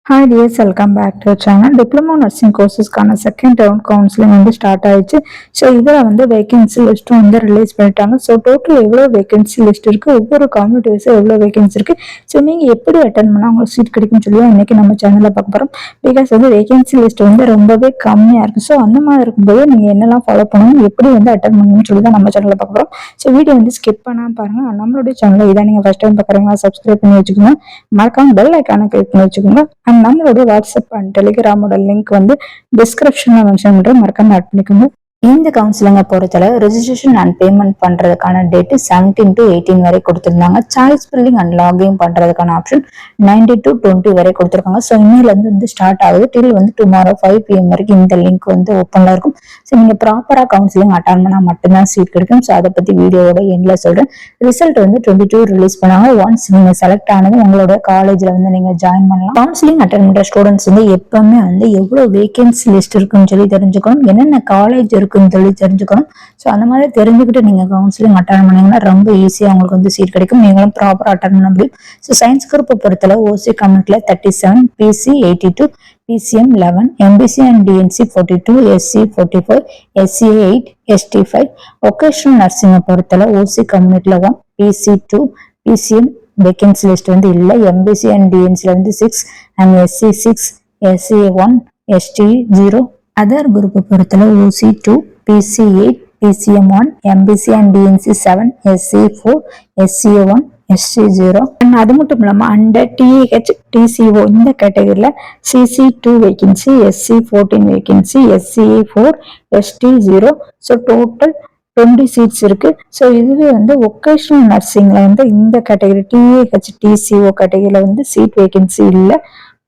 Hi dears, welcome back to our channel. Diploma Nursing courses-க்கான second round counselling வந்து start ஆயிடுச்சு. So இதில் வந்து வேகன்சி லிஸ்ட்டும் வந்து ரிலீஸ் பண்ணிட்டாங்க. ஸோ டோட்டல் எவ்வளோ வேகன்சி லிஸ்ட் இருக்குது, ஒவ்வொரு கம்யூனிட்டிஸும் எவ்வளோ வேகன்சி இருக்குது, ஸோ நீங்கள் எப்படி அட்டன் பண்ணால் உங்களுக்கு சீட் கிடைக்கும்னு சொல்லி இன்றைக்கி நம்ம சேனலில் பார்க்க போகிறோம். பிகாஸ் வந்து வேகன்சி லிஸ்ட் வந்து ரொம்பவே கம்மியாக இருக்குது. ஸோ அந்த மாதிரி இருக்கும்போது நீங்கள் என்னெல்லாம் ஃபாலோ பண்ணணும், எப்படி வந்து அட்டன் பண்ணணும்னு சொல்லி தான் நம்ம சேனலில் பார்க்க போகிறோம். ஸோ வீடியோ வந்து ஸ்கிப் பண்ணாமல் பாருங்கள். நம்மளுடைய சேனலில் இதான் நீங்கள் ஃபஸ்ட் டைம் பார்க்குறீங்களா, சப்ஸ்கிரைப் பண்ணி வச்சுக்கோங்க. மறக்காம பெல் ஐக்கானை கிளிக் பண்ணி வச்சுக்கோங்க. நம்மளுடைய வாட்ஸ்அப் அண்ட் டெலிகிராமோட லிங்க் வந்து டிஸ்கிரிப்ஷன்ல மென்ஷன் பண்றேன், மறக்காம ஆட் பண்ணிக்கோங்க. இந்த கவுன்சிலிங்கை பொறுத்தல ரெஜிஸ்ட்ரேஷன் அண்ட் பேமெண்ட் பண்றதுக்கான டேட் 17 to 18 வரை கொடுத்திருந்தாங்க. சாய்ஸ் ஃபில்லிங் அண்ட் லாகின் பண்றதுக்கான ஆப்ஷன் 19 to 20 வரை கொடுத்திருக்காங்க. ஸோ இன்னையில இருந்து ஸ்டார்ட் ஆகுது. டில் வந்து டுமாரோ 5 PM வரைக்கும் இந்த லிங்க் வந்து ஓப்பன்ல இருக்கும். ஸோ நீங்க ப்ராப்பரா கவுன்சிலிங் அட்டன் பண்ணா மட்டும்தான் சீட் கிடைக்கும். ஸோ அதை பத்தி வீடியோவோட எண்ட்ல சொல்றேன். ரிசல்ட் வந்து 22 ரிலீஸ் பண்ணாங்க. ஒன்ஸ் நீங்க செலக்ட் ஆனது உங்களோட காலேஜ்ல வந்து நீங்க ஜாயின் பண்ணலாம். கவுன்சிலிங் அட்டன் பண்ற ஸ்டூடெண்ட்ஸ் வந்து எப்பவுமே வந்து எவ்வளவு வேகன்சி லிஸ்ட் இருக்குன்னு சொல்லி தெரிஞ்சுக்கணும், என்னென்ன காலேஜ் இருக்குன்னு சொல்லி தெரிஞ்சுக்கணும். ஸோ அந்த மாதிரி தெரிஞ்சுக்கிட்டு நீங்க கவுன்சிலிங் அட்டன் பண்ணீங்கன்னா ரொம்ப ஈஸியா உங்களுக்கு வந்து சீட் கிடைக்கும். நீங்களும் ப்ராப்பரா அட்டன் பண்ண முடியும். ஸோ சயின்ஸ் குரூப்பை பொறுத்தளவு ஓசி கம்யூனிட்டில 37, PC 82, PCM 11, MBC and DNC 42, SC 44, SCA 8, ST 5. Vocational நர்சிங்கை பொறுத்தளவு ஓசி கம்யூனிட்டில 1, PC 2, PCM வேகன்சி லிஸ்ட் வந்து இல்லை. MBC and DNC வந்து 6 and SC 6, SCA 1, ST 0. Other குரூப்பை பொறுத்தளவு OC 2, PC 8, PCM 1, MBC and DNC 7, SC 4, SCA 1, SC 0. அது மட்டும் இல்லாம அண்டர் TH TCO இந்த கேட்டகரியில CC 2 vacancy, SC 14 vacancy, SCA 4, ST 0. So total 20 seats இருக்கு. ஸோ இதுவே வந்து ஒகேஷனல் நர்சிங்ல வந்து இந்த கேட்டகரி TH TCO கேட்டகரியில வந்து சீட் வேகன்சி இல்லை.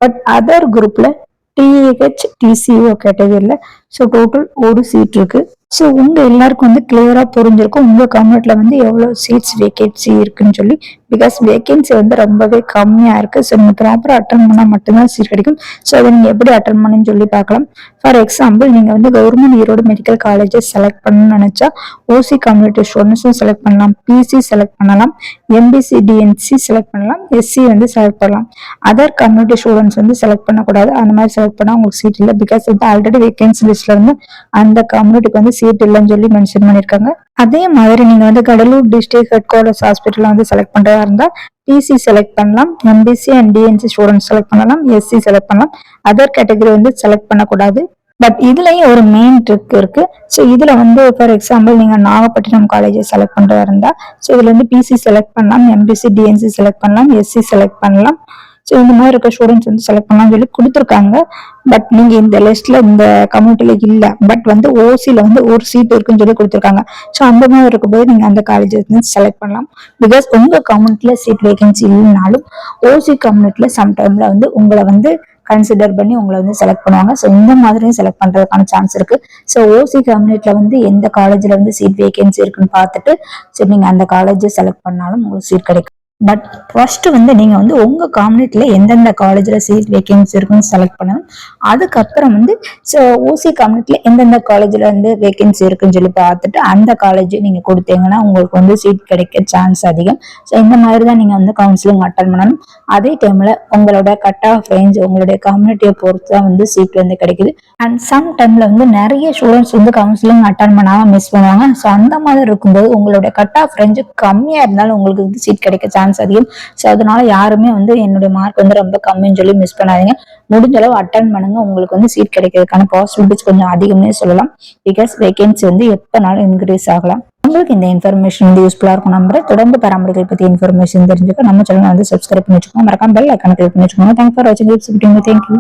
பட் அதர் குரூப்ல TH TCO கேட்டகரியில ஸோ டோட்டல் ஒரு சீட் இருக்கு. ஸோ உங்க எல்லாருக்கும் வந்து கிளியரா புரிஞ்சிருக்கும் உங்க கம்யூனிட்டில வந்து எவ்வளவு சீட்ஸ் வேகன்சி இருக்குன்னு சொல்லி. பிகாஸ் வேகன்சி வந்து ரொம்பவே கம்மியா இருக்கு. ஸோ நீங்க ப்ராப்பரா அட்டன் பண்ணா மட்டும்தான் சீட் கிடைக்கும். ஸோ அதை நீங்க எப்படி அட்டன் பண்ணுன்னு சொல்லி பார்க்கலாம். ஃபார் எக்ஸாம்பிள் நீங்க வந்து government Erode medical colleges select பண்ணணும்னு நினைச்சா ஓசி கம்யூனிட்டி ஸ்டூடெண்ட்ஸும் செலக்ட் பண்ணலாம், பிசி செலக்ட் பண்ணலாம், எம்பிசி டிஎன்சி செலக்ட் பண்ணலாம், எஸ்சி வந்து செலக்ட் பண்ணலாம். அதர் கம்யூனிட்டி ஸ்டூடெண்ட்ஸ் வந்து செலக்ட் பண்ணக்கூடாது. அந்த மாதிரி செலக்ட் பண்ணா உங்களுக்கு சீட் இல்லை. பிகாஸ் வந்து ஆல்ரெடி வேகன்சி லிஸ்ட்ல இருந்து அந்த கம்யூனிட்டிக்கு வந்து சீட் இல்லைன்னு சொல்லி மென்ஷன் பண்ணிருக்காங்க. அதே மாதிரி நீங்க வந்து Cuddalore district headquarters hospital வந்து செலக்ட் பண்றதா இருந்தா பிசி செலக்ட் பண்ணலாம், MBC and DNC students select பண்ணலாம், எஸ்சி செலக்ட் பண்ணலாம். அதர் கேட்டகரி வந்து செலக்ட் பண்ணக்கூடாது. பட் இதுலயும் ஒரு மெயின் ட்ரிக் இருக்கு. ஸோ இதுல வந்து ஃபார் எக்ஸாம்பிள் நீங்க நாகப்பட்டினம் காலேஜ் செலக்ட் பண்றதா இருந்தா ஸோ இதுல வந்து பிசி செலக்ட் பண்ணலாம், எம்பிசி டிஎன்சி செலக்ட் பண்ணலாம், எஸ்சி செலக்ட் பண்ணலாம். ஸோ இந்த மாதிரி இருக்க ஸ்டூடெண்ட்ஸ் வந்து செலக்ட் பண்ணலாம்னு சொல்லி கொடுத்துருக்காங்க. பட் நீங்க இந்த லிஸ்ட்ல இந்த கம்யூனிட்டில இல்ல, பட் வந்து ஓசில வந்து ஒரு சீட் இருக்குன்னு சொல்லி கொடுத்துருக்காங்க. ஸோ அந்த மாதிரி இருக்கும்போது நீங்க அந்த காலேஜஸ் வந்து செலக்ட் பண்ணலாம். பிகாஸ் உங்க கம்யூனிட்டில சீட் வேகன்சி இல்லைனாலும் ஓசி கம்யூனிட்டில சம்டைம்ல வந்து உங்களை வந்து கன்சிடர் பண்ணி உங்களை வந்து செலக்ட் பண்ணுவாங்க. ஸோ இந்த மாதிரியும் செலக்ட் பண்றதுக்கான சான்ஸ் இருக்கு. ஸோ ஓசி கம்யூனிட்டில வந்து எந்த காலேஜ்ல வந்து சீட் வேகன்சி இருக்குன்னு பார்த்துட்டு ஸோ நீங்க அந்த காலேஜ் செலக்ட் பண்ணாலும் உங்களுக்கு சீட் கிடைக்கும். பட் ஃபர்ஸ்ட் வந்து நீங்க வந்து உங்க கம்யூனிட்டில எந்தெந்த காலேஜ்ல சீட் வேகன்சி இருக்குன்னு செலக்ட் பண்ணணும். அதுக்கப்புறம் வந்து ஸோ ஓசி கம்யூனிட்டில எந்தெந்த காலேஜ்ல வந்து வேகன்சி இருக்குன்னு சொல்லி பார்த்துட்டு அந்த காலேஜ் நீங்க கொடுத்தீங்கன்னா உங்களுக்கு வந்து சீட் கிடைக்க சான்ஸ் அதிகம். ஸோ இந்த மாதிரி தான் நீங்க வந்து கவுன்சிலிங் அட்டன் பண்ணணும். அதே டைம்ல உங்களோட கட் ஆஃப் ரேஞ்ச் உங்களுடைய கம்யூனிட்டியை பொறுத்து தான் வந்து சீட் வந்து கிடைக்குது. அண்ட் சம் டைம்ல வந்து நிறைய ஸ்டூடெண்ட்ஸ் வந்து கவுன்சிலிங் அட்டன் பண்ணாம மிஸ் பண்ணுவாங்க. ஸோ அந்த மாதிரி இருக்கும்போது உங்களோட கட் ஆஃப் ரேஞ்ச் கம்மியா இருந்தாலும் உங்களுக்கு வந்து சீட் கிடைக்க சான்ஸ் அதிகம். ஸோ அதனால யாருமே வந்து என்னுடைய மார்க் வந்து ரொம்ப கம்மின்னு சொல்லி மிஸ் பண்ணாதீங்க. முடிஞ்ச அளவு அட்டன் பண்ணுங்க. உங்களுக்கு வந்து சீட் கிடைக்கிறதுக்கான பாசிபிலிட்டிஸ் கொஞ்சம் அதிகம்னே சொல்லலாம். பிகாஸ் வேகன்சி வந்து எப்பனாலும் இன்க்ரீஸ் ஆகலாம். உங்களுக்கு இந்த இன்ஃபர்மேஷன் வந்து யூஸ்ஃபுல்லா இருக்கும் நம்புறேன். தொடர்ந்து பராமரிக்கை பத்தி இன்ஃபர்மேஷன் தெரிஞ்சுக்க நம்ம சேனல் வந்து சப்ஸ்கிரைப் பண்ணி வச்சுக்கோங்க. மறக்காம பெல் ஐக்கானை கிளிக் பண்ணி வச்சுக்கோங்க. தேங்க்ஸ் ஃபார் வாட்சிங். தேங்க்யூ.